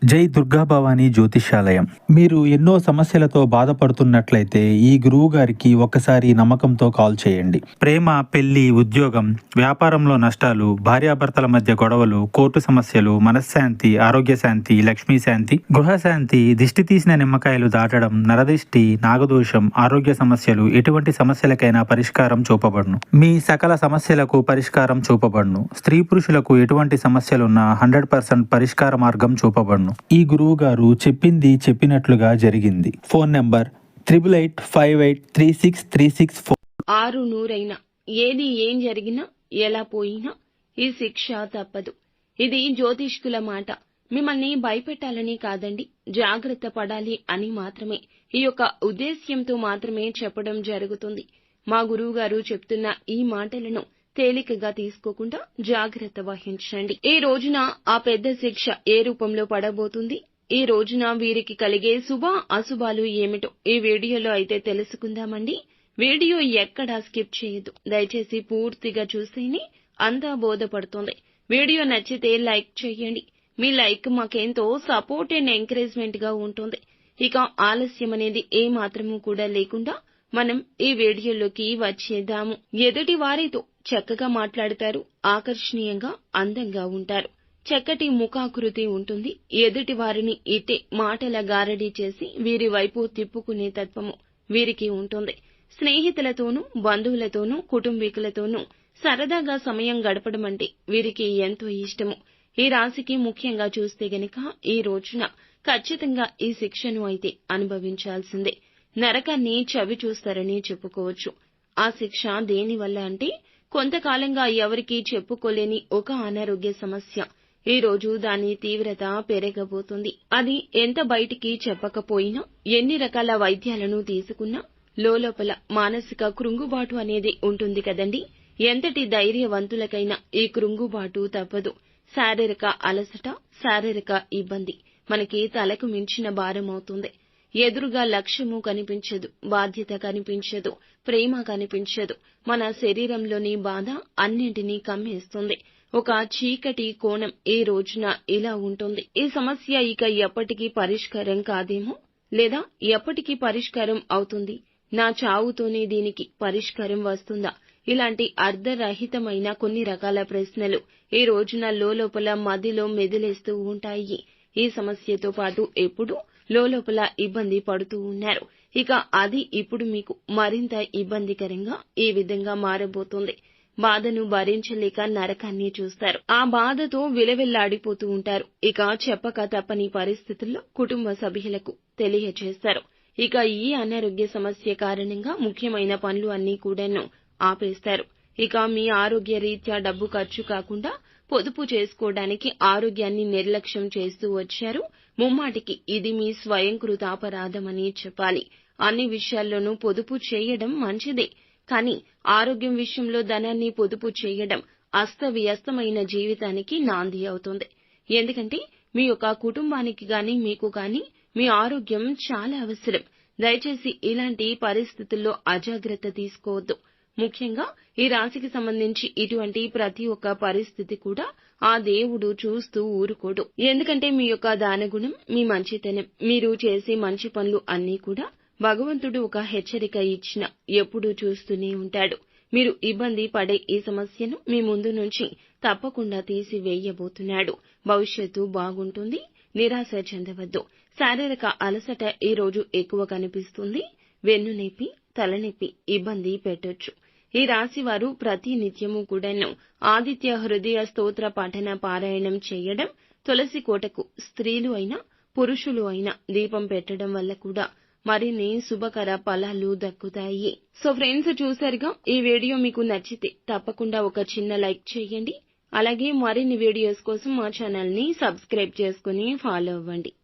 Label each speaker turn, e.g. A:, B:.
A: జై దుర్గా భవానీ జ్యోతిష్యాలయం. మీరు ఎన్నో సమస్యలతో బాధపడుతున్నట్లయితే ఈ గురువు గారికి ఒక్కసారి నమ్మకంతో కాల్ చేయండి. ప్రేమ, పెళ్లి, ఉద్యోగం, వ్యాపారంలో నష్టాలు, భార్యాభర్తల మధ్య గొడవలు, కోర్టు సమస్యలు, మనశ్శాంతి, ఆరోగ్య శాంతి, లక్ష్మీ శాంతి, గృహశాంతి, దిష్టి తీసిన నిమ్మకాయలు దాటడం, నరదిష్టి, నాగదోషం, ఆరోగ్య సమస్యలు, ఎటువంటి సమస్యలకైనా పరిష్కారం చూపబడును. మీ సకల సమస్యలకు పరిష్కారం చూపబడును. స్త్రీ పురుషులకు ఎటువంటి సమస్యలున్నా 100% పరిష్కార మార్గం చూపబడును. ఈ గురువు గారు చెప్పింది చెప్పినట్లుగా జరిగింది. Phone number 88583636.
B: ఆరు నూరైనా ఏది ఏం జరిగినా ఎలా పోయినా ఈ శిక్ష తప్పదు. ఇది జ్యోతిష్కుల మాట. మిమ్మల్ని భయపెట్టాలని కాదండి, జాగ్రత్త పడాలి అని మాత్రమే, ఈ యొక్క ఉద్దేశ్యంతో మాత్రమే చెప్పడం జరుగుతుంది. మా గురువు గారు చెప్తున్న ఈ మాటలను తేలికగా తీసుకోకుండా జాగ్రత్త వహించండి. ఈ రోజున ఆ పెద్ద శిక్ష ఏ రూపంలో పడబోతుంది, ఈ రోజున వీరికి కలిగే శుభ అశుభాలు ఏమిటో ఈ వీడియోలో అయితే తెలుసుకుందామండి. వీడియో ఎక్కడా స్కిప్ చేయొద్దు, దయచేసి పూర్తిగా చూస్తేనే అంతా బోధపడుతుంది. వీడియో నచ్చితే లైక్ చేయండి. మీ లైక్ మాకెంతో సపోర్ట్ అండ్ ఎంకరేజ్మెంట్ గా ఉంటుంది. ఇక ఆలస్యం అనేది ఏ మాత్రము కూడా లేకుండా మనం ఈ వీడియోలోకి వచ్చేద్దాము. ఎదుటి వారితో చక్కగా మాట్లాడతారు, ఆకర్షణీయంగా అందంగా ఉంటారు, చక్కటి ముఖాకృతి ఉంటుంది. ఎదుటి వారిని ఇట్టే మాటల గారడీ చేసి వీరి వైపు తిప్పుకునే తత్వము వీరికి ఉంటుంది. స్నేహితులతోనూ, బంధువులతోనూ, కుటుంబీకులతోనూ సరదాగా సమయం గడపడం అంటే వీరికి ఎంతో ఇష్టము. ఈ రాశికి ముఖ్యంగా చూస్తే గనక ఈ రోజున ఖచ్చితంగా ఈ శిక్షను అయితే అనుభవించాల్సిందే. నరకాన్ని చవి చూస్తారని చెప్పుకోవచ్చు. ఆ శిక్ష దేనివల్ల అంటే కొంతకాలంగా ఎవరికీ చెప్పుకోలేని ఒక అనారోగ్య సమస్య. ఈ రోజు దాని తీవ్రత పెరగబోతుంది. అది ఎంత బయటికి చెప్పకపోయినా, ఎన్ని రకాల వైద్యాలను తీసుకున్నా లోపల మానసిక కృంగుబాటు అనేది ఉంటుంది కదండి. ఎంతటి ధైర్యవంతులకైనా ఈ కృంగుబాటు తప్పదు. శారీరక అలసట, శారీరక ఇబ్బంది మనకి తలకు మించిన భారం అవుతుంది. ఎదురుగా లక్ష్యము కనిపించదు, బాధ్యత కనిపించదు, ప్రేమ కనిపించదు. మన శరీరంలోని బాధ అన్నింటినీ కమ్మేస్తుంది. ఒక చీకటి కోణం ఈ రోజున ఇలా ఉంటుంది. ఈ సమస్య ఇక ఎప్పటికీ పరిష్కారం కాదేమో, లేదా ఎప్పటికీ పరిష్కారం అవుతుంది, నా చావుతోనే దీనికి పరిష్కారం వస్తుందా, ఇలాంటి అర్ధరహితమైన కొన్ని రకాల ప్రశ్నలు ఈ రోజున లోపల మదిలో మెదిలేస్తూ ఉంటాయి. ఈ సమస్యతో పాటు ఎప్పుడు లోపల ఇబ్బంది పడుతూ ఉన్నారు. ఇక అది ఇప్పుడు మీకు మరింత ఇబ్బందికరంగా ఈ విధంగా మారబోతుంది. బాధను భరించలేక నరకాన్ని చూస్తారు. ఆ బాధతో విలవిల్లాడిపోతూ ఉంటారు. ఇక చెప్పక తప్పని పరిస్థితుల్లో కుటుంబ సభ్యులకు తెలియచేస్తారు. ఇక ఈ అనారోగ్య సమస్య కారణంగా ముఖ్యమైన పనులు అన్నీ కూడాను ఆపేస్తారు. ఇక మీ ఆరోగ్య రీత్యా డబ్బు ఖర్చు కాకుండా పొదుపు చేసుకోవడానికి ఆరోగ్యాన్ని నిర్లక్ష్యం చేస్తూ వచ్చారు. ముమ్మాటికి ఇది మీ స్వయంకృతాపరాధమని చెప్పాలి. అన్ని విషయాల్లోనూ పొదుపు చేయడం మంచిదే, కానీ ఆరోగ్యం విషయంలో ధనాన్ని పొదుపు చేయడం అస్తవ్యస్తమైన జీవితానికి నాంది అవుతుంది. ఎందుకంటే మీ యొక్క కుటుంబానికి గాని మీకు గాని మీ ఆరోగ్యం చాలా అవసరం. దయచేసి ఇలాంటి పరిస్థితుల్లో అజాగ్రత్త తీసుకోవద్దు. ముఖ్యంగా ఈ రాశికి సంబంధించి ఇటువంటి ప్రతి ఒక్క పరిస్థితి కూడా ఆ దేవుడు చూస్తూ ఊరుకోడు. ఎందుకంటే మీ యొక్క దానగుణం, మీ మంచితనం, మీరు చేసే మంచి పనులు అన్నీ కూడా భగవంతుడు ఒక హెచ్చరిక ఇచ్చిన ఎప్పుడూ చూస్తూనే ఉంటాడు. మీరు ఇబ్బంది పడే ఈ సమస్యను మీ ముందు నుంచి తప్పకుండా తీసివేయబోతున్నాడు. భవిష్యత్తు బాగుంటుంది, నిరాశ చెందవద్దు. శారీరక అలసట ఈ రోజు ఎక్కువ కనిపిస్తుంది. వెన్నునొప్పి, తలనొప్పి ఇబ్బంది పెట్టొచ్చు. ఈ రాశి వారు ప్రతి నిత్యము కూడాను ఆదిత్య హృదయ స్తోత్ర పఠన పారాయణం చేయడం, తులసి కోటకు స్త్రీలు అయినా పురుషులు అయినా దీపం పెట్టడం వల్ల కూడా మరిన్ని శుభకర ఫలాలు దక్కుతాయి. సో ఫ్రెండ్స్, చూసారుగా, ఈ వీడియో మీకు నచ్చితే తప్పకుండా ఒక చిన్న లైక్ చేయండి. అలాగే మరిన్ని వీడియోస్ కోసం మా ఛానల్ ని సబ్స్క్రైబ్ చేసుకుని ఫాలో అవ్వండి.